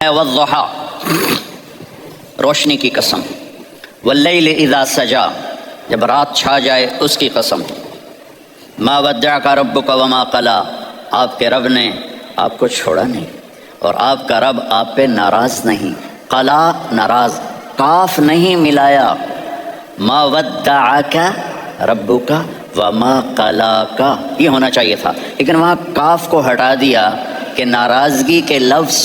والضحا، روشنی کی قسم، واللیل اذا سجا، جب رات چھا جائے اس کی قسم، ما ودعک ربک وما قلا، آپ کے رب نے آپ کو چھوڑا نہیں اور آپ کا رب آپ پہ ناراض نہیں۔ قلا ناراض، کاف نہیں ملایا، ما ودعک ربک وما قلاک یہ ہونا چاہیے تھا، لیکن وہاں کاف کو ہٹا دیا کہ ناراضگی کے لفظ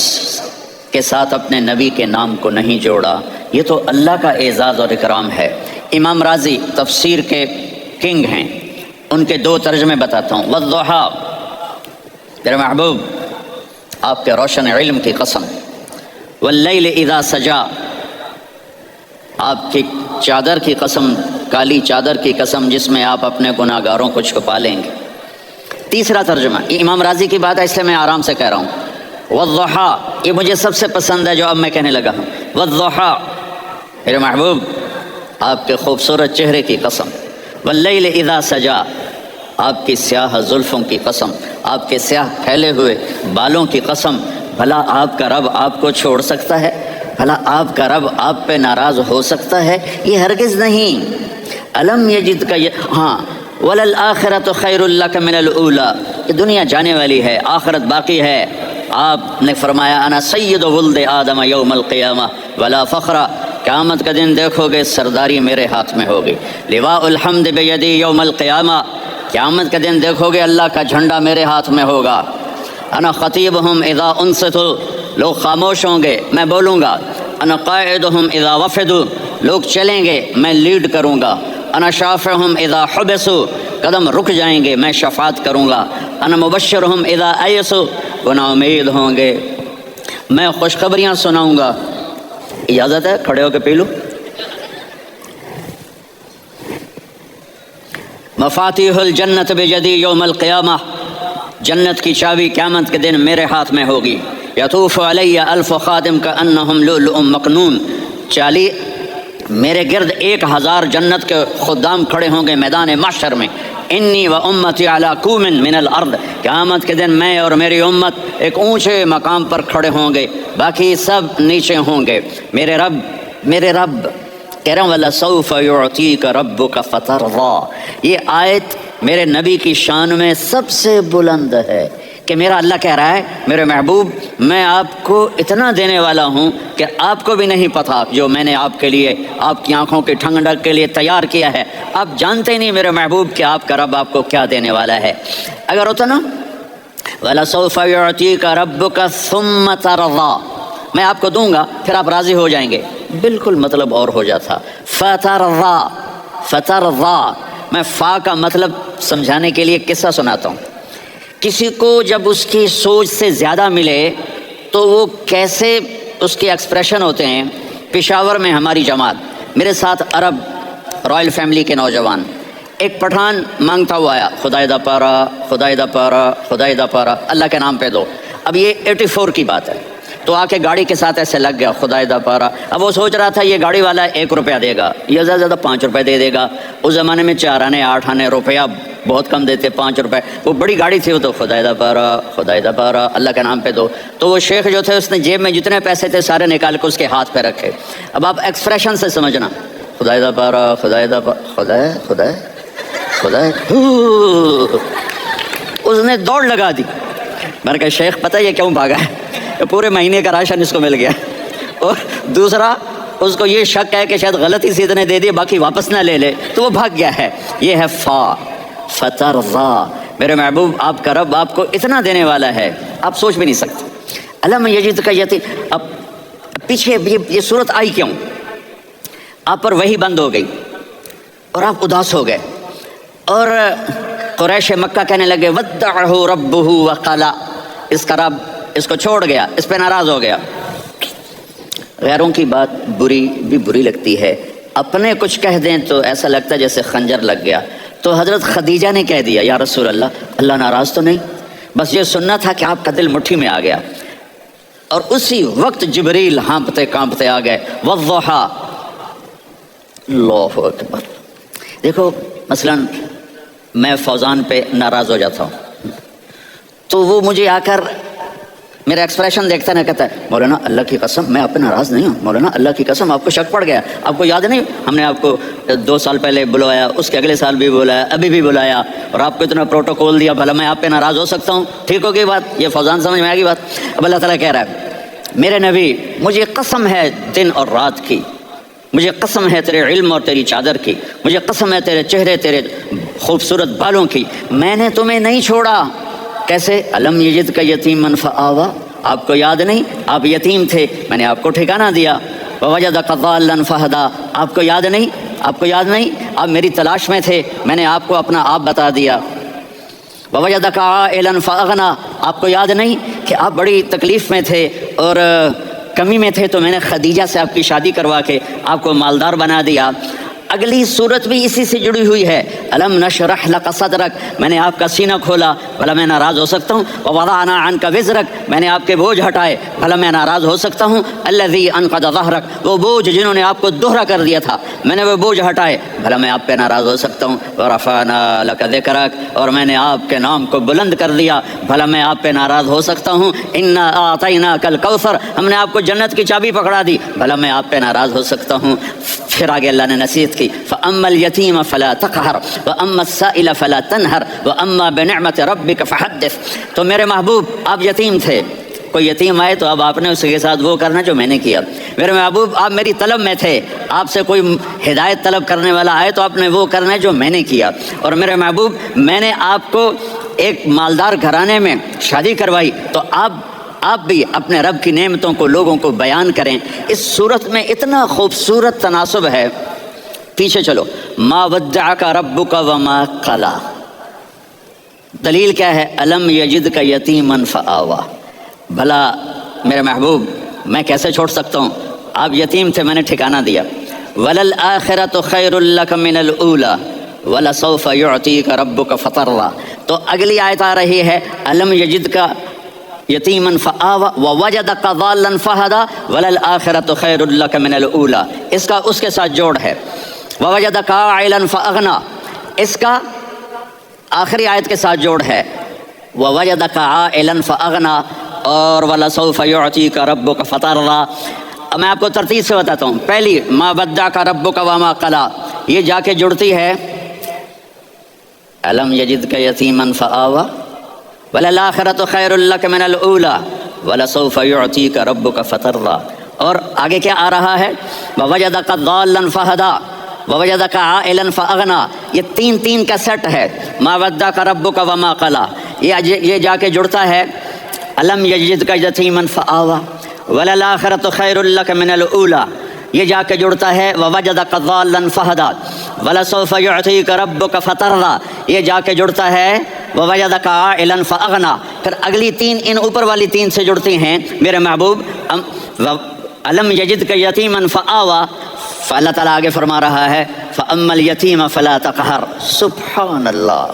کے ساتھ اپنے نبی کے نام کو نہیں جوڑا۔ یہ تو اللہ کا اعزاز اور اکرام ہے۔ امام راضی تفسیر کے کنگ ہیں، ان کے دو ترجمے بتاتا ہوں۔ والضحا، میرے محبوب آپ کے روشن علم کی قسم، واللیل اذا سجا، آپ کی چادر کی قسم، کالی چادر کی قسم جس میں آپ اپنے گناہ گاروں کو چھپا لیں گے۔ تیسرا ترجمہ، یہ امام راضی کی بات ہے اس لیے میں آرام سے کہہ رہا ہوں۔ والضحا، یہ مجھے سب سے پسند ہے جو اب میں کہنے لگا ہوں۔ والضحا، میرے محبوب آپ کے خوبصورت چہرے کی قسم، واللیل اذا سجا، آپ کی سیاہ زلفوں کی قسم، آپ کے سیاہ پھیلے ہوئے بالوں کی قسم، بھلا آپ کا رب آپ کو چھوڑ سکتا ہے؟ بھلا آپ کا رب آپ پہ ناراض ہو سکتا ہے؟ یہ ہرگز نہیں۔ الم یجد کا ہاں، وللآخرۃ خیر لک من الاولی، یہ دنیا جانے والی ہے، آخرت باقی ہے۔ آپ نے فرمایا انا سید ولد آدم یوم القیامہ ولا فخر، قیامت کا دن دیکھو گے سرداری میرے ہاتھ میں ہوگی۔ لواء الحمد بیدی یوم القیامہ، قیامت کا دن دیکھو گے اللہ کا جھنڈا میرے ہاتھ میں ہوگا۔ انا خطیبہم اذا انصتوا، لوگ خاموش ہوں گے میں بولوں گا۔ انا قائدہم اذا وفدوا، لوگ چلیں گے میں لیڈ کروں گا۔ انا شافعہم اذا حبسوا، قدم رک جائیں گے میں شفاعت کروں گا۔ انا مبشرہم اذا ایسوا، وہ نا امید ہوں گے میں خوشخبریاں سناؤں گا۔ اجازت ہے کھڑے ہو کے پی لوں؟ مفاتیح الجنت بیدی یوم القیامہ، جنت کی چابی قیامت کے دن میرے ہاتھ میں ہوگی۔ یطوف علی الف خادم کانہم لؤلؤ مکنون، میرے گرد 1000 جنت کے خدام کھڑے ہوں گے میدان محشر میں۔ انی و امتی علی کوم من الارض، قیامت کے دن میں اور میری امت ایک اونچے مقام پر کھڑے ہوں گے، باقی سب نیچے ہوں گے۔ میرے رب کہہ رہا ہوں وَلَسَوْفَ يُعْطِيكَ رَبُّكَ فَتَرْضَىٰ، یہ آیت میرے نبی کی شان میں سب سے بلند ہے کہ میرا اللہ کہہ رہا ہے میرے محبوب میں آپ کو اتنا دینے والا ہوں کہ آپ کو بھی نہیں پتہ جو میں نے آپ کے لیے، آپ کی آنکھوں کی ٹھنڈک کے لیے تیار کیا ہے۔ آپ جانتے ہی نہیں میرے محبوب کہ آپ کا رب آپ کو کیا دینے والا ہے۔ اگر ہوتا نا وَلَسَوْفَ يُعْطِيكَ رَبُّكَ ثُمَّ تَرْضَىٰ، میں آپ کو دوں گا پھر آپ راضی ہو جائیں گے، بالکل مطلب اور ہو جاتا۔ فترضا، میں فا کا مطلب سمجھانے کے لیے قصہ سناتا ہوں۔ کسی کو جب اس کی سوچ سے زیادہ ملے تو وہ کیسے اس کے ایکسپریشن ہوتے ہیں۔ پشاور میں ہماری جماعت، میرے ساتھ عرب رائل فیملی کے نوجوان، ایک پٹھان مانگتا ہوا آیا خدای دا پارا، خدای دا پارا، خدای دا پارا، اللہ کے نام پہ دو۔ اب یہ 84 کی بات ہے، تو آ کے گاڑی کے ساتھ ایسے لگ گیا خدای دا پارا۔ اب وہ سوچ رہا تھا یہ گاڑی والا 1 روپیہ دے گا یا زیادہ زیادہ 5 روپے دے دے گا۔ اس زمانے میں 4 آنے 8 آنے روپیہ بہت کم دیتے، 5 روپے، وہ بڑی گاڑی تھی، وہ تو خدای دا پارا، خدای دا پارا، اللہ کے نام پہ دو۔ تو وہ شیخ جو تھے اس نے جیب میں جتنے پیسے تھے سارے نکال کے اس کے ہاتھ پہ رکھے۔ اب آپ ایکسپریشن سے سمجھنا، خدای دا پارا، خدای دا پارا، خدای خدای خدای، اس نے دوڑ لگا دی۔ میں نے کہا شیخ پتہ یہ کیوں بھاگا ہے؟ پورے مہینے کا راشن اس کو مل گیا، اور دوسرا اس کو یہ شک ہے کہ شاید غلطی سے اتنے دے دیے باقی واپس نہ لے لے، تو وہ بھاگ گیا ہے۔ یہ ہے فترضا، میرے محبوب آپ کا رب آپ کو اتنا دینے والا ہے آپ سوچ بھی نہیں سکتے۔ الم یجد کا اب پیچھے یہ صورت آئی کیوں؟ آپ پر وحی بند ہو گئی اور آپ اداس ہو گئے، اور قریش مکہ کہنے لگے ودعہ ربہ وقلا، اس کا رب اس کو چھوڑ گیا، اس پہ ناراض ہو گیا۔ غیروں کی بات بری لگتی ہے، اپنے کچھ کہہ دیں تو ایسا لگتا ہے جیسے خنجر لگ گیا۔ تو حضرت خدیجہ نے کہہ دیا یا رسول اللہ ناراض تو نہیں، بس یہ سننا تھا کہ آپ کا دل مٹھی میں آ گیا۔ اور اسی وقت جبریل ہانپتے کانپتے آ گئے۔ والضحا، اللہ اکبر۔ دیکھو مثلاً میں فوزان پہ ناراض ہو جاتا ہوں تو وہ مجھے آ کر میرا ایکسپریشن دیکھتا ہے نا، کہتا ہے مولانا اللہ کی قسم میں آپ پہ ناراض نہیں ہوں، مولانا اللہ کی قسم آپ کو شک پڑ گیا، آپ کو یاد نہیں ہم نے آپ کو 2 سال پہلے بلایا، اس کے اگلے سال بھی بلایا، ابھی بھی بلایا، اور آپ کو اتنا پروٹوکول دیا، بھلا میں آپ پہ ناراض ہو سکتا ہوں؟ ٹھیک ہوگی بات؟ یہ فوزان سمجھ میں آئے گی بات؟ اب اللہ تعالیٰ کہہ رہا ہے میرے نبی مجھے قسم ہے دن اور رات کی، مجھے قسم ہے تیرے علم اور تیری چادر کی، مجھے قسم ہے تیرے چہرے، تیرے خوبصورت بالوں کی، میں نے تمہیں نہیں چھوڑا۔ کیسے؟ الم یجدک یتیما فآویٰ، آپ کو یاد نہیں آپ یتیم تھے، میں نے آپ کو ٹھکانہ دیا۔ ووجدک ضالا فہدیٰ، آپ کو یاد نہیں آپ کو یاد نہیں آپ میری تلاش میں تھے، میں نے آپ کو اپنا آپ بتا دیا۔ ووجدک عائلا فاغنیٰ، آپ کو یاد نہیں کہ آپ بڑی تکلیف میں تھے اور کمی میں تھے، تو میں نے خدیجہ سے آپ کی شادی کروا کے آپ کو مالدار بنا دیا۔ اگلی صورت بھی اسی سے جڑی ہوئی ہے، الم نشرح لک صدرک، میں نے آپ کا سینہ کھولا، بھلا میں ناراض ہو سکتا ہوں؟ ووضعنا عنک وزرک، میں نے آپ کے بوجھ ہٹائے، بھلا میں ناراض ہو سکتا ہوں؟ الذی انقض ظہرک، وہ بوجھ جنہوں نے آپ کو دوہرا کر دیا تھا، میں نے وہ بوجھ ہٹائے، بھلا میں آپ پہ ناراض ہو سکتا ہوں؟ ورفعنا لک ذکرک، اور میں نے آپ کے نام کو بلند کر دیا، بھلا میں آپ پہ ناراض ہو سکتا ہوں؟ انا اعطیناک الکوثر، ہم نے آپ کو جنت کی چابی پکڑا دی، بھلا میں آپ پہ ناراض ہو سکتا ہوں؟ پھر آگے اللہ نے نصیحت کی، فَأَمَّا الْيَتِيمَ فَلَا تَقْهَرْ وَأَمَّا السَّائِلَ فَلَا تَنْهَرْ وَأَمَّا بِنِعْمَةِ رَبِّكَ فَحَدِّثْ۔ تو میرے محبوب آپ یتیم تھے، کوئی یتیم آئے تو اب آپ نے اس کے ساتھ وہ کرنا جو میں نے کیا۔ میرے محبوب آپ میری طلب میں تھے، آپ سے کوئی ہدایت طلب کرنے والا آئے تو آپ نے وہ کرنا ہے جو میں نے کیا۔ اور میرے محبوب میں نے آپ کو ایک مالدار گھرانے میں شادی کروائی، تو آپ بھی اپنے رب کی نعمتوں کو لوگوں کو بیان کریں۔ اس صورت میں اتنا خوبصورت تناسب ہے، پیچھے چلو، ما ودعک ربک وما قلی، دلیل کیا ہے؟ الم یجدک یتیما فآویٰ، بھلا میرے محبوب میں کیسے چھوڑ سکتا ہوں؟ آپ یتیم تھے، میں نے ٹھکانہ دیا۔ وللآخرۃ خیر لک من الاولی ولسوف یعطیک ربک فترضی۔ تو اگلی آیت آ رہی ہے الم یجدک یتیما فآویٰ ووجدک ضالا فہدیٰ وللآخرۃ خیر لک من الاولی، اس کا اس کے ساتھ جوڑ ہے۔ ووجدک عائلا فاغنیٰ، اس کا آخری آیت کے ساتھ جوڑ ہے۔ ووجدک عائلا فاغنیٰ اور ولسوف یعطیک ربک فترضی۔ اب میں آپ کو ترتیب سے بتاتا ہوں۔ پہلی ما ودعک ربک وما قلی، یہ جا کے جڑتی ہے الم یجدک یتیما فآویٰ وللآخرۃ خیر لک من الاولی ولسوف یعطیک ربک فترضی، اور آگے کیا آ رہا ہے؟ ووجدک ضالا فہدیٰ ووجدک عائلا فاغنیٰ، یہ تین کا سیٹ ہے۔ ما ودعک ربک وما قلی، یہ جا کے جڑتا ہے الم یجدک یتیما فآویٰ وللآخرۃ خیر لک من الاولی، یہ جا کے جڑتا ہے ووجدک ضالا فہدیٰ ولسوف یعطیک ربک فترضی، یہ جا کے جڑتا ہے ووجدک عائلا فاغنیٰ۔ پھر اگلی تین ان اوپر والی تین سے جڑتی ہیں میرے محبوب۔ الم یجدک یتیما فآویٰ، اللہ تعالیٰ آگے فرما رہا ہے فأما الیتیم فلا تقہر۔ سبحان اللہ،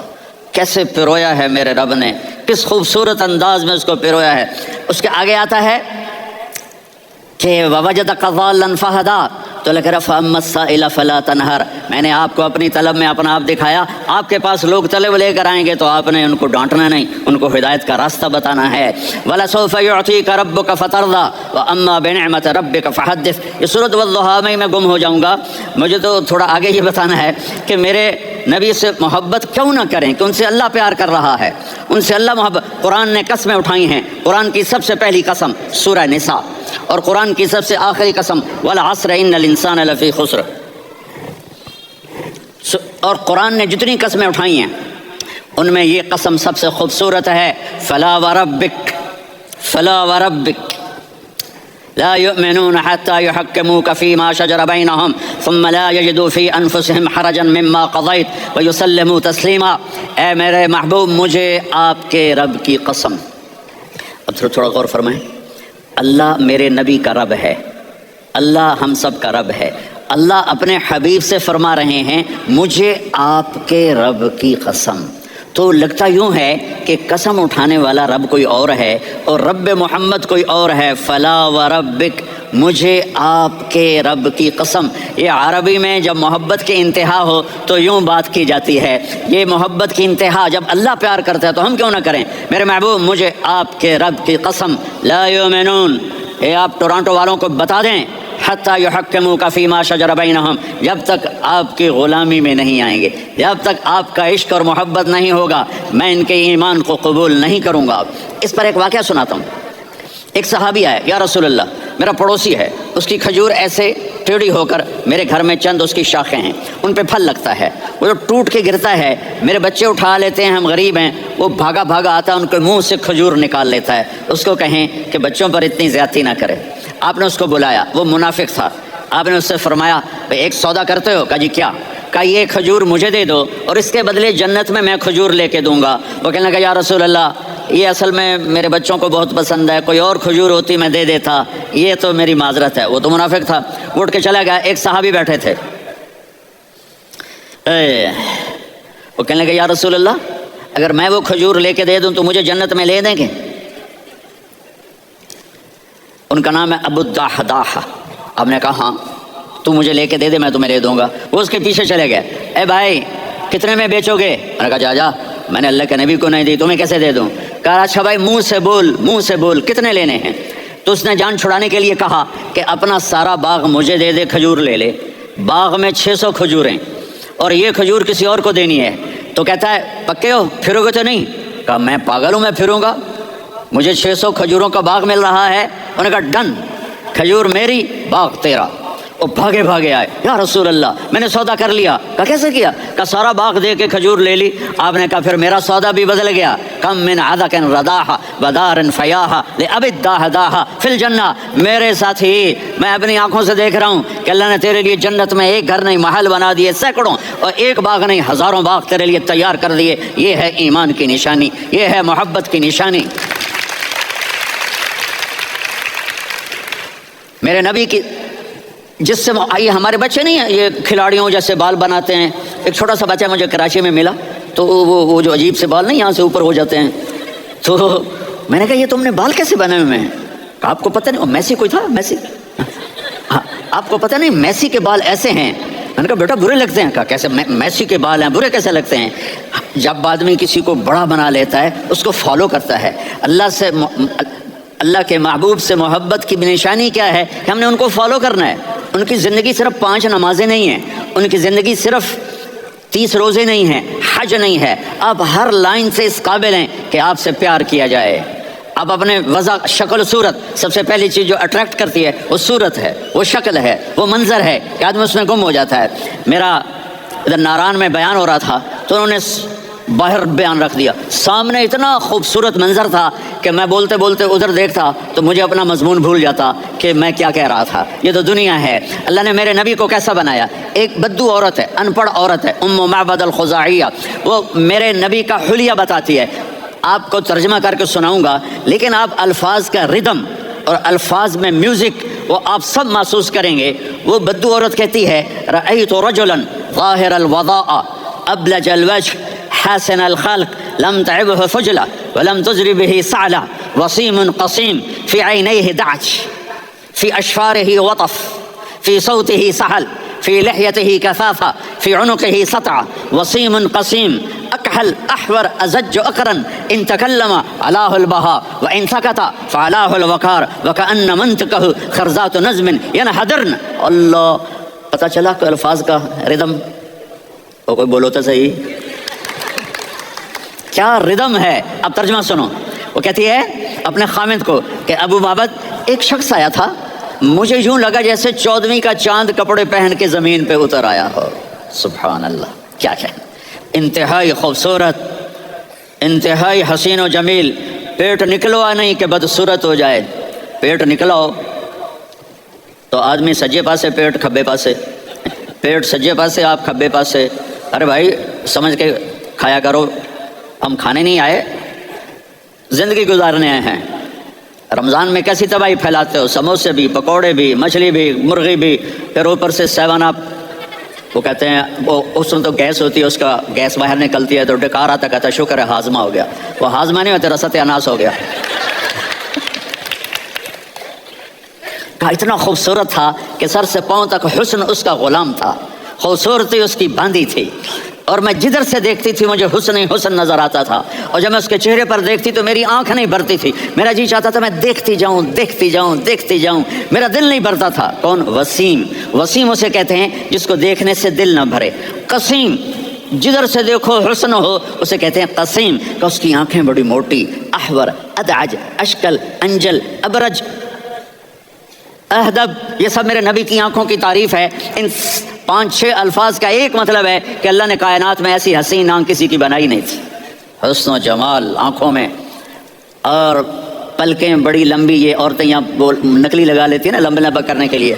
کیسے پرویا ہے میرے رب نے، کس خوبصورت انداز میں اس کو پرویا ہے۔ اس کے آگے آتا ہے کہ ووجدک ضالا فہدیٰ، تو لکھ رہا فأما السائل فلا تنہر، میں نے آپ کو اپنی طلب میں اپنا آپ دکھایا۔ آپ کے پاس لوگ طلب لے کر آئیں گے تو آپ نے ان کو ڈانٹنا نہیں، ان کو ہدایت کا راستہ بتانا ہے۔ وَلَسَوْفَ يُعْطِيكَ رَبُّكَ فَتَرْضَىٰ وَأَمَّا بِنِعْمَةِ رَبِّكَ فَحَدِّثْ۔ یہ سورۃ والضحیٰ میں گم ہو جاؤں گا، مجھے تو تھوڑا آگے یہ بتانا ہے کہ میرے نبی سے محبت کیوں نہ کریں، کہ ان سے اللہ پیار کر رہا ہے، ان سے اللہ محبت۔ قرآن نے قسمیں اٹھائی ہیں، قرآن کی سب سے پہلی قسم سورہ نساء، اور قرآن کی سب سے آخری قسم والعصر ان الانسان لفی خسر۔ اور قرآن نے جتنی قسمیں اٹھائی ہیں ان میں یہ قسم سب سے خوبصورت ہے، فلا وربک فلا وربک لا يؤمنون حتى يحكموك فيما شجر بينهم ثم لا يجدوا في انفسهم حرجا مما قضيت ويسلموا تسلیما۔ اے میرے محبوب مجھے آپ کے رب کی قسم۔ اب تھوڑا غور فرمائیں، اللہ میرے نبی کا رب ہے، اللہ ہم سب کا رب ہے۔ اللہ اپنے حبیب سے فرما رہے ہیں مجھے آپ کے رب کی قسم۔ تو لگتا یوں ہے کہ قسم اٹھانے والا رب کوئی اور ہے اور رب محمد کوئی اور ہے۔ فلا وربک، مجھے آپ کے رب کی قسم. یہ عربی میں جب محبت کی انتہا ہو تو یوں بات کی جاتی ہے. یہ محبت کی انتہا جب اللہ پیار کرتا ہے تو ہم کیوں نہ کریں. میرے محبوب مجھے آپ کے رب کی قسم لا یؤمنون، یہ آپ ٹورانٹو والوں کو بتا دیں، حتی یحکموک فیما شجر بینہم، جب تک آپ کی غلامی میں نہیں آئیں گے، جب تک آپ کا عشق اور محبت نہیں ہوگا، میں ان کے ایمان کو قبول نہیں کروں گا. اس پر ایک واقعہ سناتا ہوں. ایک صحابی آیا، یا رسول اللہ میرا پڑوسی ہے، اس کی کھجور ایسے ٹیڑھی ہو کر میرے گھر میں چند اس کی شاخیں ہیں، ان پہ پھل لگتا ہے، وہ جو ٹوٹ کے گرتا ہے میرے بچے اٹھا لیتے ہیں، ہم غریب ہیں، وہ بھاگا بھاگا آتا ہے ان کے منہ سے کھجور نکال لیتا ہے. اس کو کہیں کہ بچوں پر اتنی زیادتی نہ کرے. آپ نے اس کو بلایا، وہ منافق تھا. آپ نے اس سے فرمایا ایک سودا کرتے ہو؟ کہا جی کیا؟ کہا یہ کھجور مجھے دے دو اور اس کے بدلے جنت میں کھجور لے کے دوں گا. وہ کہنے لگا یا رسول اللہ یہ اصل میں میرے بچوں کو بہت پسند ہے، کوئی اور کھجور ہوتی میں دے دیتا، یہ تو میری معذرت ہے. وہ تو منافق تھا، وہ اٹھ کے چلا گیا. ایک صحابی بیٹھے تھے، وہ کہنے لگا یا رسول اللہ اگر میں وہ کھجور لے کے دے دوں تو مجھے جنت میں لے دیں گے؟ ان کا نام ہے ابو الدحداح. آپ نے کہا ہاں تو مجھے لے کے دے دے میں تمہیں لے دوں گا. وہ اس کے پیچھے چلے گئے. اے بھائی کتنے میں بیچو گے؟ میں نے کہا جا جا میں نے اللہ کے نبی کو نہیں دی، تمہیں کیسے دے دوں؟ کہا اچھا بھائی منہ سے بول کتنے لینے ہیں؟ تو اس نے جان چھڑانے کے لیے کہا کہ اپنا سارا باغ مجھے دے دے، کھجور لے لے. باغ میں 600 کھجوریں اور یہ کھجور کسی اور کو دینی ہے. تو کہتا ہے پکے ہو، پھرو گے تو نہیں؟ کہا میں پاگل ہوں، میں پھروں گا؟ مجھے 600 کھجوروں کا باغ مل رہا ہے. انہوں نے کہا ڈن، کھجور میری باغ تیرا. وہ بھاگے بھاگے آئے، یا رسول اللہ میں نے سودا کر لیا. کہا کیسے کیا؟ کہا سارا باغ دے کے کھجور لے لی. آپ نے کہا پھر میرا سودا بھی بدل گیا. کم من عدق رداح ودار فیاح لأبی الدحداح فی الجنہ. میرے ساتھی میں اپنی آنکھوں سے دیکھ رہا ہوں کہ اللہ نے تیرے لیے جنت میں ایک گھر نہیں محل بنا دیے سینکڑوں، اور ایک باغ نہیں ہزاروں باغ تیرے لیے تیار کر دیے. یہ ہے ایمان کی نشانی، یہ ہے محبت کی نشانی. میرے نبی کی جس سے یہ ہمارے بچے نہیں ہیں یہ کھلاڑیوں جیسے بال بناتے ہیں. ایک چھوٹا سا بچہ مجھے کراچی میں ملا تو وہ جو عجیب سے بال نہیں یہاں سے اوپر ہو جاتے ہیں، تو میں نے کہا یہ تم نے بال کیسے بنائے ہوئے ہیں؟ آپ کو پتہ نہیں میسی کوئی تھا، میسی آپ کو پتہ نہیں میسی کے بال ایسے ہیں؟ میں نے کہا بیٹا برے لگتے ہیں. کہا کیسے میسی کے بال ہیں برے کیسے لگتے ہیں؟ جب آدمی کسی کو بڑا بنا لیتا ہے اس کو فالو کرتا ہے. اللہ کے محبوب سے محبت کی نشانی کیا ہے کہ ہم نے ان کو فالو کرنا ہے. ان کی زندگی صرف 5 نمازیں نہیں ہیں، ان کی زندگی صرف 30 روزے نہیں ہیں، حج نہیں ہے. آپ ہر لائن سے اس قابل ہیں کہ آپ سے پیار کیا جائے. آپ اپنے وضع شکل و صورت، سب سے پہلی چیز جو اٹریکٹ کرتی ہے وہ صورت ہے، وہ شکل ہے، وہ منظر ہے کہ آدمی اس میں گم ہو جاتا ہے. میرا ادھر ناران میں بیان ہو رہا تھا تو انہوں نے باہر بیان رکھ دیا. سامنے اتنا خوبصورت منظر تھا کہ میں بولتے بولتے ادھر دیکھتا تو مجھے اپنا مضمون بھول جاتا کہ میں کیا کہہ رہا تھا. یہ تو دنیا ہے. اللہ نے میرے نبی کو کیسا بنایا؟ ایک بدو عورت ہے، ان پڑھ عورت ہے، ام معبد الخزاعیہ. وہ میرے نبی کا حلیہ بتاتی ہے. آپ کو ترجمہ کر کے سناؤں گا لیکن آپ الفاظ کا ردم اور الفاظ میں میوزک وہ آپ سب محسوس کریں گے. وہ بدو عورت کہتی ہے رأیت رجلا ظاہر الوضاء ابلج الوجه حسن الخلق لم تعبه فجلة ولم تجر به صعلة وصيم قصيم في عينيه دعج في أشفاره وطف في صوته سهل في لحيته كثافة في عنقه سطع وصيم قصيم أكحل أحور أزج أقرن إن تكلم علاه البهاء وإن سكت فعلاه الوقار وكأن منطقه خرزات نظم ينحدرن. اللہ پتہ چلا کہ الفاظ کا ردم وہ کوئی بولو تو صحیح کیا ردم ہے. اب ترجمہ سنو. وہ کہتی ہے اپنے خامد کو کہ ابو بابت ایک شخص آیا تھا، مجھے یوں لگا جیسے 14ویں کا چاند کپڑے پہن کے زمین پہ اتر آیا ہو. سبحان اللہ، کیا کہنا. انتہائی خوبصورت، انتہائی حسین و جمیل. پیٹ نکلوا نہیں کہ بدصورت ہو جائے. پیٹ نکلاؤ تو آدمی سجے پاسے پیٹ کھبے پاسے، پیٹ سجے پاسے آپ کھبے پاسے. ارے بھائی سمجھ کے کھایا کرو. ہم کھانے نہیں آئے، زندگی گزارنے آئے ہیں. رمضان میں کیسی تباہی پھیلاتے ہو، سموسے بھی، پکوڑے بھی، مچھلی بھی، مرغی بھی، پھر اوپر سے 7 اپ. وہ کہتے ہیں وہ اس میں تو گیس ہوتی ہے، اس کا گیس باہر نکلتی ہے تو ڈکار آتا، کہتا ہے شکر ہے ہاضمہ ہو گیا. وہ ہاضمہ نہیں ہوتا، ستیاناش ہو گیا. کہا اتنا خوبصورت تھا کہ سر سے پاؤں تک حسن اس کا غلام تھا، خوبصورتی اس کی باندھی تھی، اور میں جدھر سے دیکھتی تھی مجھے حسن ہی حسن نظر آتا تھا، اور جب میں اس کے چہرے پر دیکھتی تو میری آنکھ نہیں بھرتی تھی، میرا جی چاہتا تھا میں دیکھتی جاؤں دیکھتی جاؤں دیکھتی جاؤں، میرا دل نہیں بھرتا تھا۔ کون؟ وسیم۔ وسیم اسے کہتے ہیں جس کو دیکھنے سے دل نہ بھرے۔ قسیم، جدھر سے دیکھو حسن ہو اسے کہتے ہیں قسیم، کہ اس کی آنکھیں بڑی موٹی، احور، ادعج، اشکل، انجل، ابرج، اہدب، یہ سب میرے نبی کی آنکھوں کی تعریف ہے۔ ان 5-6 الفاظ کا ایک مطلب ہے کہ اللہ نے کائنات میں ایسی حسین آنکھ کسی کی بنائی نہیں تھی، حسن و جمال آنکھوں میں، اور پلکیں بڑی لمبی، یہ عورتیں یہاں نکلی لگا لیتی ہیں نا لمبے لمبا کرنے کے لیے،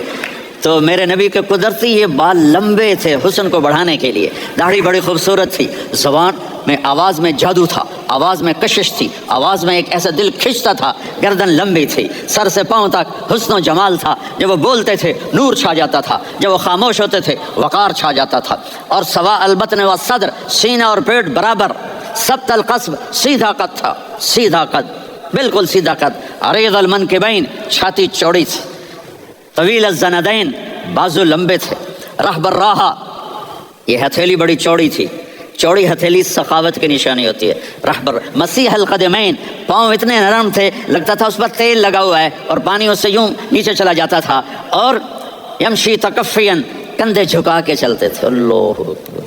تو میرے نبی کے قدرتی یہ بال لمبے تھے حسن کو بڑھانے کے لیے، داڑھی بڑی خوبصورت تھی، زبان میں آواز میں جادو تھا، آواز میں کشش تھی، آواز میں ایک ایسا دل کھنچتا تھا، گردن لمبی تھی، سر سے پاؤں تک حسن و جمال تھا، جب وہ بولتے تھے نور چھا جاتا تھا، جب وہ خاموش ہوتے تھے وقار چھا جاتا تھا، اور سوا البطن و صدر، سینہ اور پیٹ برابر، سبط القصب، سیدھا قد تھا، سیدھا قد، بالکل سیدھا قد، عریض المنکبین، چھاتی چوڑی تھی، طویل الزندین، بازو لمبے تھے، رہب الراحہ، یہ ہتھیلی بڑی چوڑی تھی، چوڑی ہتھیلی سخاوت کی نشانی ہوتی ہے، رہبر مسیح القدمین، پاؤں اتنے نرم تھے لگتا تھا اس پر تیل لگا ہوا ہے، اور پانی اس سے یوں نیچے چلا جاتا تھا، اور یمشی تکفین، کندھے جھکا کے چلتے تھے۔ اللہ اکبر،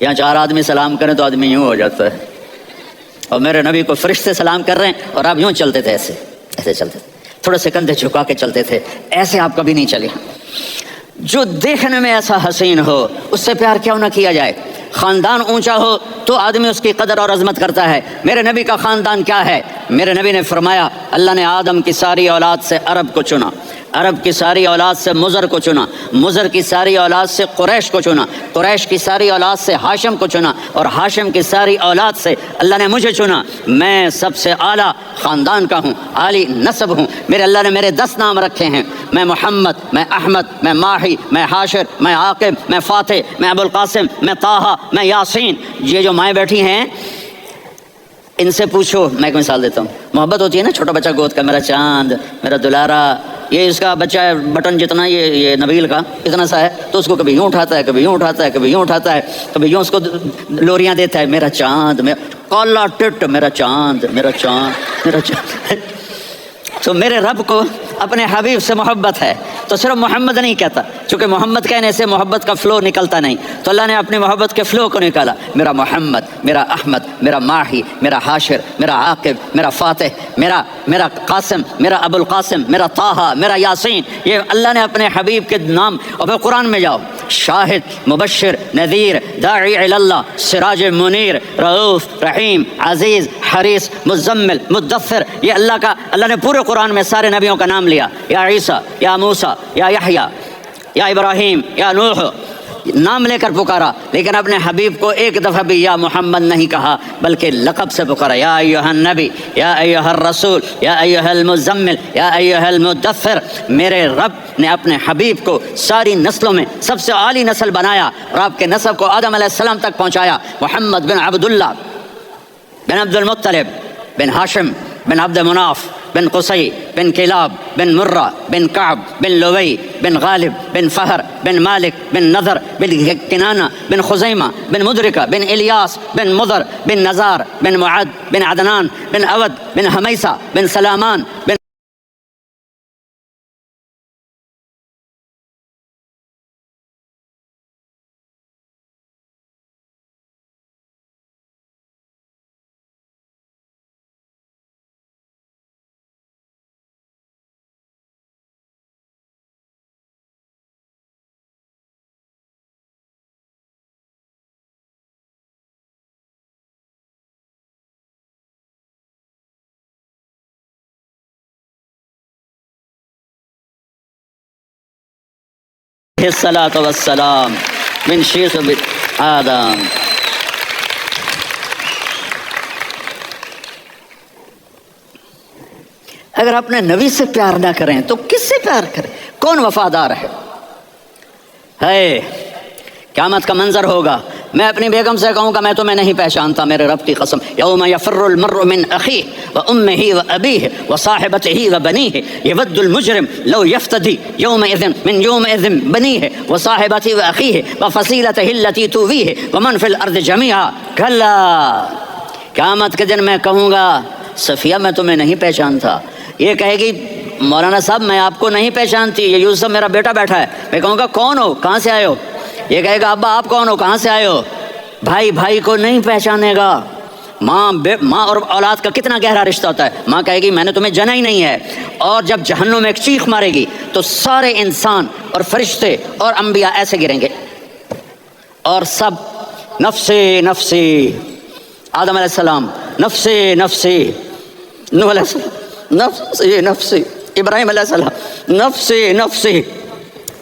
یہاں 4 آدمی سلام کریں تو آدمی یوں ہو جاتا ہے، اور میرے نبی کو فرشتے سلام کر رہے ہیں اور آپ یوں چلتے تھے، ایسے ایسے چلتے تھے، تھوڑے سے کندھے جھکا کے چلتے تھے، ایسے آپ کبھی نہیں چلے۔ جو دیکھنے میں ایسا حسین ہو اس سے پیار کیوں نہ کیا جائے؟ خاندان اونچا ہو تو آدمی اس کی قدر اور عظمت کرتا ہے۔ میرے نبی کا خاندان کیا ہے؟ میرے نبی نے فرمایا اللہ نے آدم کی ساری اولاد سے عرب کو چنا، عرب کی ساری اولاد سے مضر کو چنا، مضر کی ساری اولاد سے قریش کو چنا، قریش کی ساری اولاد سے ہاشم کو چنا، اور ہاشم کی ساری اولاد سے اللہ نے مجھے چنا۔ میں سب سے اعلیٰ خاندان کا ہوں، عالی نسب ہوں، میرے اللہ نے میرے 10 نام رکھے ہیں، میں محمد، میں احمد، میں ماہی، میں حاشر، میں عاقب، میں فاتح، میں ابو القاسم، میں طٰہٰ، میں یاسین۔ یہ جو مائیں بیٹھی ہیں ان سے پوچھو، میں ایک مثال دیتا ہوں، محبت ہوتی ہے نا، چھوٹا بچہ گود کا، میرا چاند، میرا دلارا، یہ اس کا بچہ ہے بٹن جتنا، یہ نبیل کا اتنا سا ہے، تو اس کو کبھی یوں اٹھاتا ہے، کبھی یوں اٹھاتا ہے، کبھی یوں اٹھاتا ہے، کبھی یوں اس کو لوریاں دیتا ہے، میرا چاند، میرا کالا ٹٹ، میرا چاند، میرا چاند، میرا چاند۔ تو میرے رب کو اپنے حبیب سے محبت ہے تو صرف محمد نہیں کہتا، چونکہ محمد کہنے سے محبت کا فلو نکلتا نہیں، تو اللہ نے اپنی محبت کے فلو کو نکالا، میرا محمد، میرا احمد، میرا ماہی، میرا حاشر، میرا عاقب، میرا فاتح، میرا قاسم، میرا ابو القاسم، میرا طٰہٰ، میرا یاسین، یہ اللہ نے اپنے حبیب کے نام۔ اور پھر قرآن میں جاؤ، شاہد، مبشر، نذیر، داعی الی اللہ، سراج منیر، رؤوف، رحیم، عزیز، حریص، مزمل، مدثر، یہ اللہ نے پورے قرآن میں سارے نبیوں کا نام لیا، یا عیسیٰ، یا موسیٰ، یا یحییٰ، یا ابراہیم، یا نوح، نام لے کر پکارا، لیکن اپنے حبیب کو ایک دفعہ بھی یا محمد نہیں کہا بلکہ لقب سے پکارا، یا ایھا النبی، یا ایھا الرسول، یا ایھا المزمل، یا ایھا المدثر۔ میرے رب نے اپنے حبیب کو ساری نسلوں میں سب سے عالی نسل بنایا، اور آپ کے نسب کو آدم علیہ السلام تک پہنچایا، محمد بن عبداللہ بن عبد المطلب بن ہاشم بن عبد مناف بن قصی بن کلاب بن مرہ بن کعب بن لوی بن غالب بن فہر بن مالک بن نضر بن کنانہ بن خزیمہ بن مدرکہ بن الیاس بن مضر بن نزار بن معد بن عدنان بن اود بن حمیسہ بن سلامان بن الصلاۃ والسلام من شیخ آدم۔ اگر اپنے نبی سے پیار نہ کریں تو کس سے پیار کریں؟ کون وفادار ہے؟ قیامت کا منظر ہوگا، میں اپنی بیگم سے کہوں گا میں تمہیں نہیں پہچانتا، میرے رب کی قسم، یوم یفر المرء من اخیہ وامہ وابیہ وصاحبتہ وبنیہ یود المجرم لو یفتدی یومئذ من یومئذ بنیہ وصاحبتہ واخیہ وفصیلتہ التی تؤویہ ومن فی الارض جمیعا کلا، قیامت کے دن میں کہوں گا صفیہ میں تمہیں نہیں پہچانتا، یہ کہے گی مولانا صاحب میں آپ کو نہیں پہچانتی، یہ یوسف میرا بیٹا بیٹھا ہے، میں کہوں گا کون ہو، کہاں سے آئے ہو، یہ کہے گا ابا آپ کون ہو، کہاں سے آئے ہو، بھائی بھائی کو نہیں پہچانے گا، ماں اور اولاد کا کتنا گہرا رشتہ ہوتا ہے، ماں کہے گی میں نے تمہیں جنا ہی نہیں ہے، اور جب جہنم میں ایک چیخ مارے گی تو سارے انسان اور فرشتے اور انبیاء ایسے گریں گے اور سب نفسی نفسی، آدم علیہ السلام نفسی نفسی، نوح علیہ السلام نفسی نفسی، ابراہیم علیہ السلام نفسی نفسی،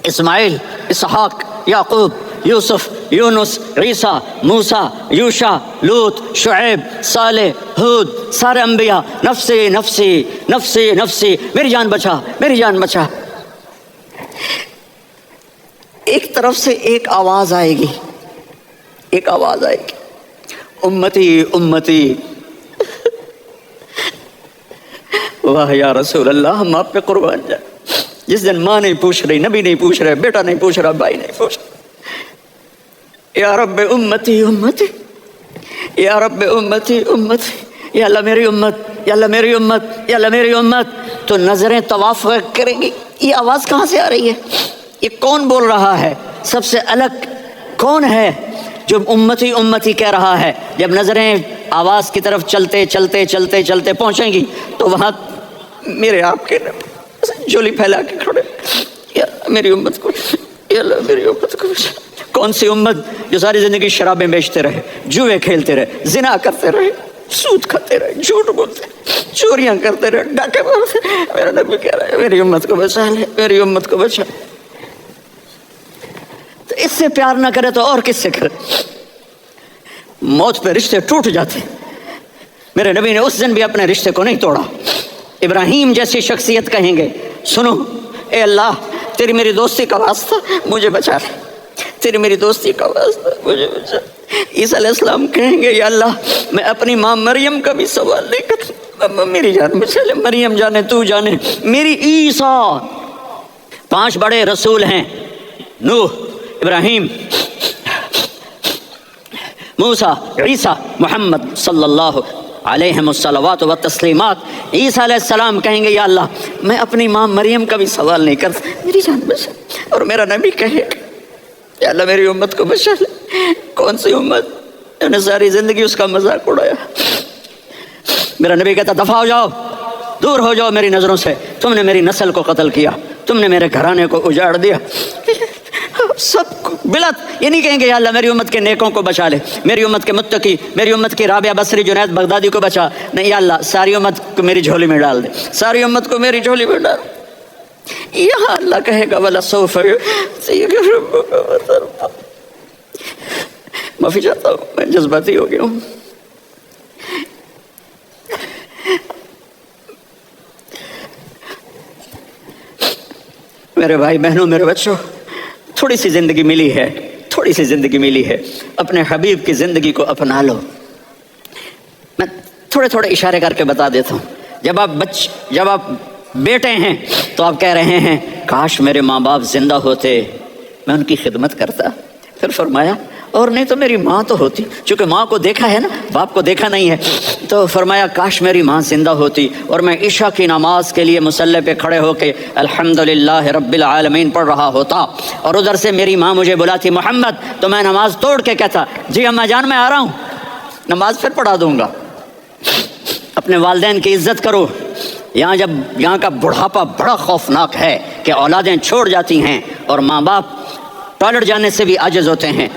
اسماعیل، اسحاق، یعقوب، یوسف، یونس، عیسیٰ، موسیٰ، یوشع، لوط، شعیب، صالح، ہود، سارے انبیاء نفسی نفسی نفسی نفسی، میری جان بچا میری جان بچا۔ ایک طرف سے ایک آواز آئے گی، ایک آواز آئے گی، امتی امتی، واہ یا رسول اللہ ہم آپ پہ قربان جائیں۔ جس دن ماں نہیں پوچھ رہی، نبی نہیں پوچھ رہے، بیٹا نہیں پوچھ رہا، بھائی نہیں پوچھ رہا، یا رب امتی امتی، یا رب امتی امتی، یا اللہ میری امت، یا اللہ میری امت، یا اللہ میری امت، تو نظریں طواف کریں گی، یہ آواز کہاں سے آ رہی ہے، یہ کون بول رہا ہے، سب سے الگ کون ہے جو امتی امتی کہہ رہا ہے؟ جب نظریں آواز کی طرف چلتے چلتے چلتے چلتے پہنچیں گی تو وہاں میرے آپ کے جولی پھیلا کے کھڑے، یا میری امت کو، یا اللہ میری امت کو۔ کون سی امت جو ساری زندگی شرابیں بیچتے رہے، جوئے کھیلتے رہے، زنا کرتے رہے، سود کھاتے رہے، جھوٹ بولتے رہے، چوریاں کرتے رہے، ڈاکے مارتے رہے، میرا نبی کہہ رہا ہے میری امت کو بچا لے، میری امت کو بچا۔ تو اس سے پیار نہ کرے تو اور کس سے کرے؟ موت پہ رشتے ٹوٹ جاتے، میرے نبی نے اس دن بھی اپنے رشتے کو نہیں توڑا۔ ابراہیم جیسی شخصیت کہیں گے سنو اے اللہ تیری میری دوستی کا واسطہ مجھے بچا لے، تیری میری دوستی کا واسطہ مجھے بچا لے۔ عیسیٰ علیہ السلام کہیں گے یا اللہ میں اپنی ماں مریم کا بھی سوال نہیں کرتا، میری جان بچا لے، مریم جانے تو جانے میری عیسیٰ۔ 5 بڑے رسول ہیں، نوح، ابراہیم، موسیٰ، عیسیٰ، محمد صلی اللہ علیہ الصلوات و تسلیمات۔ عیسیٰ علیہ السلام کہیں گے یا اللہ میں اپنی ماں مریم کا بھی سوال نہیں کرتا، میری جان بچا۔ اور میرا نبی کہے یا اللہ میری امت کو بچا لے۔ کون سی امت جنہوں نے ساری زندگی اس کا مذاق اڑایا؟ میرا نبی کہتا دفع ہو جاؤ، دور ہو جاؤ میری نظروں سے، تم نے میری نسل کو قتل کیا، تم نے میرے گھرانے کو اجاڑ دیا۔ سب کو بلت یہ نہیں کہیں گے یا اللہ میری امت کے نیکوں کو بچا لے، میری امت کے متقی، میری امت کی رابعہ بصری، جنید بغدادی کو بچا، نہیں یا اللہ ساری امت کو میری جھولی میں ڈال دے، ساری امت کو میری جھولی میں ڈال۔ یہاں اللہ کہے گا وَلَسَوْفَ يُعْطِيكَ رَبُّكَ فَتَرْضَىٰ۔ معافی چاہتا ہوں میں جذباتی ہو گیا ہوں۔ میرے بھائی بہنوں، میرے بچوں، تھوڑی سی زندگی ملی ہے، تھوڑی سی زندگی ملی ہے، اپنے حبیب کی زندگی کو اپنا لو۔ میں تھوڑے تھوڑے اشارے کر کے بتا دیتا ہوں۔ جب آپ بیٹے ہیں تو آپ کہہ رہے ہیں کاش میرے ماں باپ زندہ ہوتے، میں ان کی خدمت کرتا۔ پھر فرمایا اور نہیں تو میری ماں تو ہوتی، چونکہ ماں کو دیکھا ہے نا، باپ کو دیکھا نہیں ہے، تو فرمایا کاش میری ماں زندہ ہوتی اور میں عشاء کی نماز کے لیے مصلی پہ کھڑے ہو کے الحمدللہ رب العالمین پڑھ رہا ہوتا، اور ادھر سے میری ماں مجھے بلاتی محمد، تو میں نماز توڑ کے کہتا جی اماں جان میں آ رہا ہوں، نماز پھر پڑھا دوں گا۔ اپنے والدین کی عزت کرو۔ یہاں کا بڑھاپا بڑا خوفناک ہے کہ اولادیں چھوڑ جاتی ہیں اور ماں باپ پلٹ جانے سے بھی عاجز ہوتے ہیں۔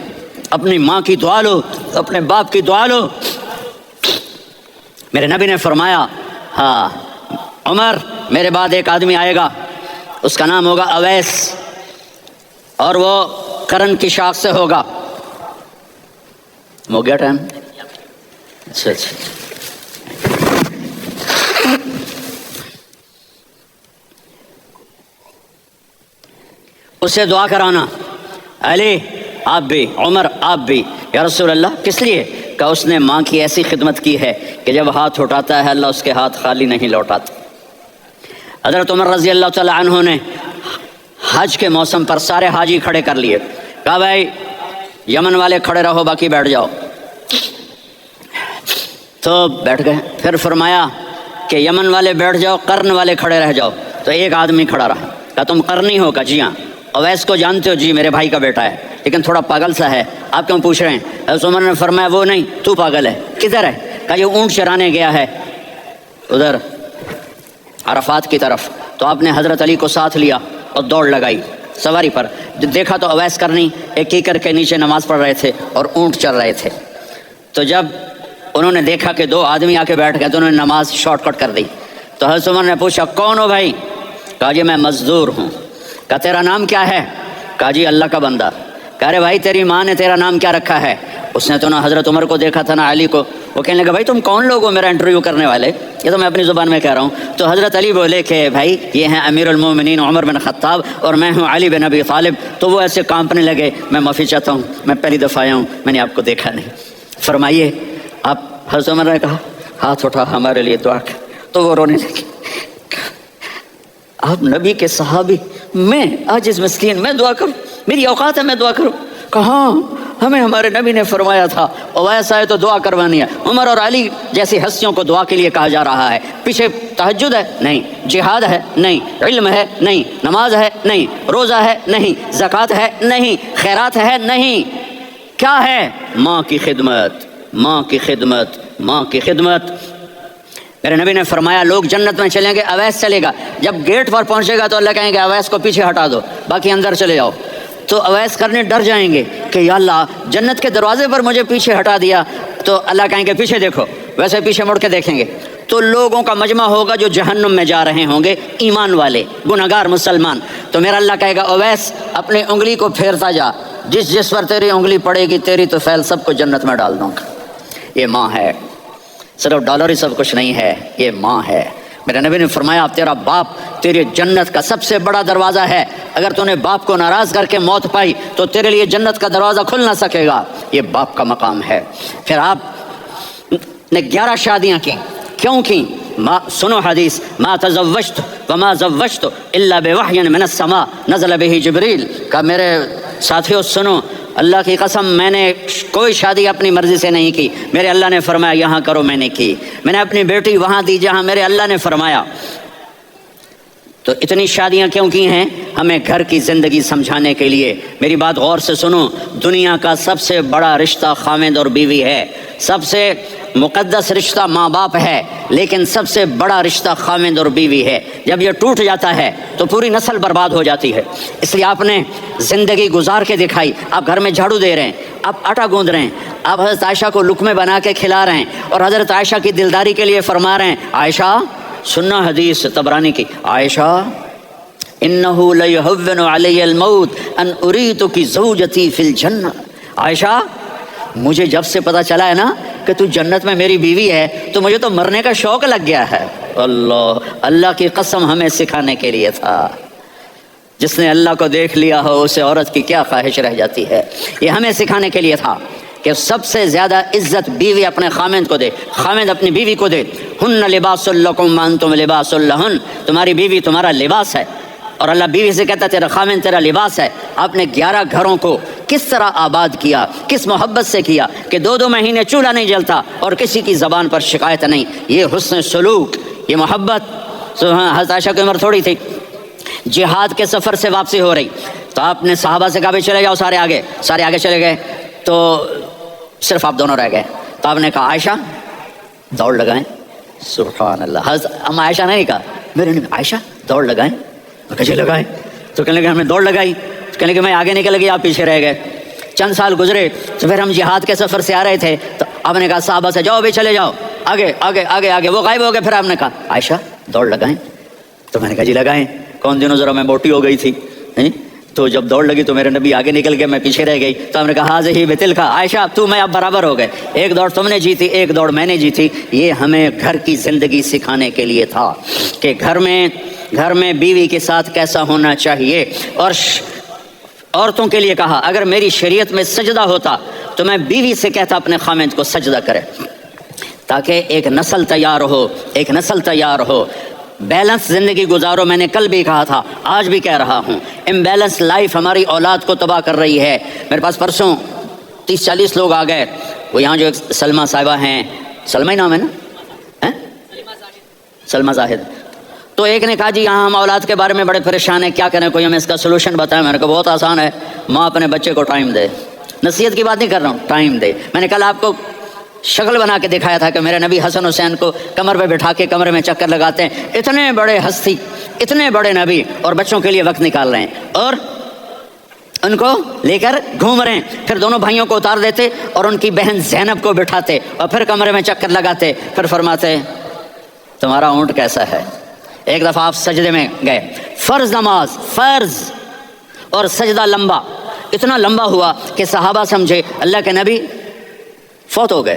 اپنی ماں کی دعا لو، اپنے باپ کی دعا لو۔ میرے نبی نے فرمایا ہاں عمر میرے بعد ایک آدمی آئے گا، اس کا نام ہوگا اویس، اور وہ کرن کی شاخ سے ہوگا۔ ہو گیا ٹائم؟ اچھا اسے دعا کرانا، علی آپ بھی، عمر آپ بھی۔ یا رسول اللہ کس لیے؟ کہ اس نے ماں کی ایسی خدمت کی ہے کہ جب ہاتھ اٹھاتا ہے اللہ اس کے ہاتھ خالی نہیں لوٹاتا۔ حضرت عمر رضی اللہ تعالیٰ عنہ نے حج کے موسم پر سارے حاجی کھڑے کر لیے، کہا بھائی یمن والے کھڑے رہو باقی بیٹھ جاؤ، تو بیٹھ گئے۔ پھر فرمایا کہ یمن والے بیٹھ جاؤ، قرن والے کھڑے رہ جاؤ، تو ایک آدمی کھڑا رہا، کہا تم قرنی ہو؟ کہا جی ہاں۔ اویس کو جانتے ہو؟ جی میرے بھائی کا بیٹا ہے لیکن تھوڑا پاگل سا ہے، آپ کیوں پوچھ رہے ہیں؟ حضرت عمر نے فرمایا وہ نہیں، تو پاگل ہے۔ کدھر ہے؟ کہا یہ اونٹ چرانے گیا ہے ادھر عرفات کی طرف۔ تو آپ نے حضرت علی کو ساتھ لیا اور دوڑ لگائی سواری پر۔ دیکھا تو اویس کرنی ایک کیکر کے نیچے نماز پڑھ رہے تھے اور اونٹ چل رہے تھے۔ تو جب انہوں نے دیکھا کہ دو آدمی آ کے بیٹھ گئے تو انہوں نے نماز شارٹ کٹ کر دی۔ تو حضرت عمر نے پوچھا کون ہو بھائی؟ کہا جی میں مزدور ہوں۔ کہا تیرا نام کیا ہے؟ کہا جی اللہ کا بندہ۔ کہا رے بھائی تیری ماں نے تیرا نام کیا رکھا ہے؟ اس نے تو نہ حضرت عمر کو دیکھا تھا نہ علی کو۔ وہ کہنے لگا بھائی تم کون لوگ ہو میرا انٹرویو کرنے والے؟ یہ تو میں اپنی زبان میں کہہ رہا ہوں۔ تو حضرت علی بولے کہ بھائی یہ ہیں امیر المومنین عمر بن خطاب اور میں ہوں علی بن ابی طالب۔ تو وہ ایسے کانپنے لگے، میں معافی چاہتا ہوں، میں پہلی دفعہ آیا ہوں، میں نے آپ کو دیکھا نہیں۔ فرمائیے آپ، حضرت عمر نے کہا ہاتھ اٹھا ہمارے لیے دعا کر۔ تو وہ رونے لگے، آپ نبی کے صحابی، میں عاجز مسکین میں دعا کروں؟ میری اوقات ہے میں دعا کروں؟ کہاں ہمیں ہمارے نبی نے فرمایا تھا اویس آئے تو دعا کروانی ہے۔ عمر اور علی جیسی ہستیوں کو دعا کے لیے کہا جا رہا ہے۔ پیچھے تہجد ہے؟ نہیں۔ جہاد ہے؟ نہیں۔ علم ہے؟ نہیں۔ نماز ہے؟ نہیں۔ روزہ ہے؟ نہیں۔ زکوٰۃ ہے؟ نہیں۔ خیرات ہے؟ نہیں۔ کیا ہے؟ ماں کی خدمت، ماں کی خدمت، ماں کی خدمت۔ میرے نبی نے فرمایا لوگ جنت میں چلیں گے، اویس چلے گا، جب گیٹ پر پہنچے گا تو اللہ کہیں گے اویس کو پیچھے ہٹا دو باقی اندر چلے جاؤ۔ تو اویس کرنے ڈر جائیں گے کہ یا اللہ جنت کے دروازے پر مجھے پیچھے ہٹا دیا، تو اللہ کہیں گے پیچھے دیکھو، ویسے پیچھے مڑ کے دیکھیں گے تو لوگوں کا مجمع ہوگا جو جہنم میں جا رہے ہوں گے، ایمان والے، گنہگار مسلمان۔ تو میرا اللہ کہے گا اویس اپنی انگلی کو پھیرتا جا، جس پر تیری انگلی پڑے گی تیری تو فیل سب کو جنت میں ڈال دوں گا۔ یہ ماں ہے، صرف ڈالر ہی سب کچھ نہیں ہے، یہ ماں ہے۔ میرے نبی نے فرمایا تیرا باپ تیری جنت کا سب سے بڑا دروازہ ہے، اگر تو نے باپ کو ناراض کر کے موت پائی تو تیرے لیے جنت کا دروازہ کھل نہ سکے گا، یہ باپ کا مقام ہے۔ پھر آپ نے 11 شادیاں کی، کیوں کی؟ سنو حدیث، ما تزوجت وما زوجت الا بوحی من السماء نزل به جبریل۔ کہ میرے ساتھیو سنو، اللہ کی قسم میں نے کوئی شادی اپنی مرضی سے نہیں کی، میرے اللہ نے فرمایا یہاں کرو، میں نے کی۔ میں نے اپنی بیٹی وہاں دی جہاں میرے اللہ نے فرمایا۔ تو اتنی شادیاں کیوں کی ہیں؟ ہمیں گھر کی زندگی سمجھانے کے لیے۔ میری بات غور سے سنو، دنیا کا سب سے بڑا رشتہ خاوند اور بیوی ہے، سب سے مقدس رشتہ ماں باپ ہے، لیکن سب سے بڑا رشتہ خاوند اور بیوی ہے۔ جب یہ ٹوٹ جاتا ہے تو پوری نسل برباد ہو جاتی ہے۔ اس لیے آپ نے زندگی گزار کے دکھائی۔ آپ گھر میں جھاڑو دے رہے ہیں، آپ آٹا گوندھ رہے ہیں، آپ حضرت عائشہ کو لقمے بنا کے کھلا رہے ہیں اور حضرت عائشہ کی دلداری کے لیے فرما رہے ہیں عائشہ سننا حدیث طبرانی کی، عائشہ انہو لیہون علی الموت ان اریتک زوجتی فی الجنہ۔ عائشہ مجھے جب سے پتا چلا ہے نا کہ تو جنت میں میری بیوی ہے تو مجھے تو مرنے کا شوق لگ گیا ہے۔ اللہ کی قسم ہمیں سکھانے کے لیے تھا۔ جس نے اللہ کو دیکھ لیا ہو اسے عورت کی کیا خواہش رہ جاتی ہے۔ یہ ہمیں سکھانے کے لیے تھا کہ سب سے زیادہ عزت بیوی اپنے خاوند کو دے، خاوند اپنی بیوی کو دے۔ ہن لباس لکم وانتم لباس لہن، تمہاری بیوی تمہارا لباس ہے، اور اللہ بیوی سے کہتا ہے تیرا خاوند تیرا لباس ہے۔ آپ نے 11 گھروں کو کس طرح آباد کیا، کس محبت سے کیا کہ 2 مہینے چولہا نہیں جلتا اور کسی کی زبان پر شکایت نہیں۔ یہ حسن سلوک، یہ محبت۔ حضرت عائشہ کی عمر تھوڑی تھی، جہاد کے سفر سے واپسی ہو رہی تو آپ نے صحابہ سے کہا بھائی چلے جاؤ، سارے آگے چلے گئے تو صرف آپ دونوں رہ گئے۔ تو آپ نے کہا عائشہ دوڑ لگائیں۔ سبحان اللہ، حضرت اما عائشہ نے نہیں کہا، میرے نے عائشہ دوڑ لگائیں، کیسے لگائیں؟ تو کہنے لگے ہم نے دوڑ لگائی، تو کہنے لگے میں آگے نکل گئی، آپ پیچھے رہ گئے۔ چند سال گزرے تو پھر ہم جہاد کے سفر سے آ رہے تھے تو آپ نے کہا صحابہ سے جاؤ بھی چلے جاؤ، آگے آگے آگے آگے، وہ غائب ہو گئے۔ پھر آپ نے کہا عائشہ دوڑ لگائیں، تو میں نے کہا جی لگائیں۔ کون دنوں ذرا میں موٹی ہو گئی تھی، تو جب دوڑ لگی تو میرے نبی آگے نکل گئے، میں پیچھے رہ گئی۔ تو ہم نے کہا ہاذہ بتلک، عائشہ تو میں اب برابر ہو گئے، ایک دوڑ تم نے جیتی، ایک دوڑ میں نے جیتی۔ یہ ہمیں گھر کی زندگی سکھانے کے لیے تھا کہ گھر میں بیوی کے ساتھ کیسا ہونا چاہیے۔ اور عورتوں کے لیے کہا اگر میری شریعت میں سجدہ ہوتا تو میں بیوی سے کہتا اپنے خاوند کو سجدہ کرے، تاکہ ایک نسل تیار ہو، ایک نسل تیار ہو۔ بیلنس زندگی گزارو، میں نے کل بھی کہا تھا، آج بھی کہہ رہا ہوں، امبیلنس لائف ہماری اولاد کو تباہ کر رہی ہے۔ میرے پاس پرسوں 30-40 لوگ آ گئے، وہ یہاں جو ایک سلمہ صاحبہ ہیں، سلمہ ہی نام ہے نا، سلمہ زاہد، تو ایک نے کہا جی یہاں ہم اولاد کے بارے میں بڑے پریشان ہیں، کیا کریں، کوئی ہمیں اس کا سلوشن بتائیں۔ میں نے کہا بہت آسان ہے، ماں اپنے بچے کو ٹائم دے، نصیحت کی بات نہیں کر رہا ہوں، ٹائم دے۔ میں نے کل آپ کو شکل بنا کے دکھایا تھا کہ میرے نبی حسن حسین کو کمر پہ بٹھا کے کمرے میں چکر لگاتے ہیں، اتنے بڑے ہستی، اتنے بڑے نبی، اور بچوں کے لیے وقت نکال رہے ہیں اور ان کو لے کر گھوم رہے ہیں۔ پھر دونوں بھائیوں کو اتار دیتے اور ان کی بہن زینب کو بٹھاتے اور پھر کمرے میں چکر لگاتے، پھر فرماتے تمہارا اونٹ کیسا ہے۔ ایک دفعہ آپ سجدے میں گئے، فرض نماز، فرض، اور سجدہ لمبا، اتنا لمبا ہوا کہ صحابہ سمجھے اللہ کے نبی فوت ہو گئے۔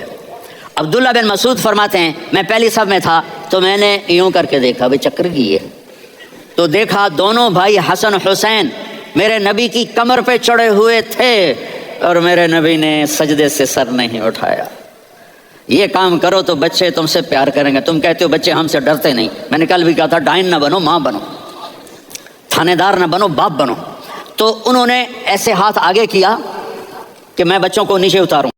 عبداللہ بن مسعود فرماتے ہیں میں پہلی صف میں تھا تو میں نے یوں کر کے دیکھا، بھئی چکر کی ہے، تو دیکھا دونوں بھائی حسن حسین میرے نبی کی کمر پہ چڑھے ہوئے تھے اور میرے نبی نے سجدے سے سر نہیں اٹھایا۔ یہ کام کرو تو بچے تم سے پیار کریں گے۔ تم کہتے ہو بچے ہم سے ڈرتے نہیں، میں نے کل بھی کہا تھا ڈائن نہ بنو، ماں بنو، تھانے دار نہ بنو، باپ بنو۔ تو انہوں نے ایسے ہاتھ آگے کیا کہ میں بچوں کو نیچے اتاروں۔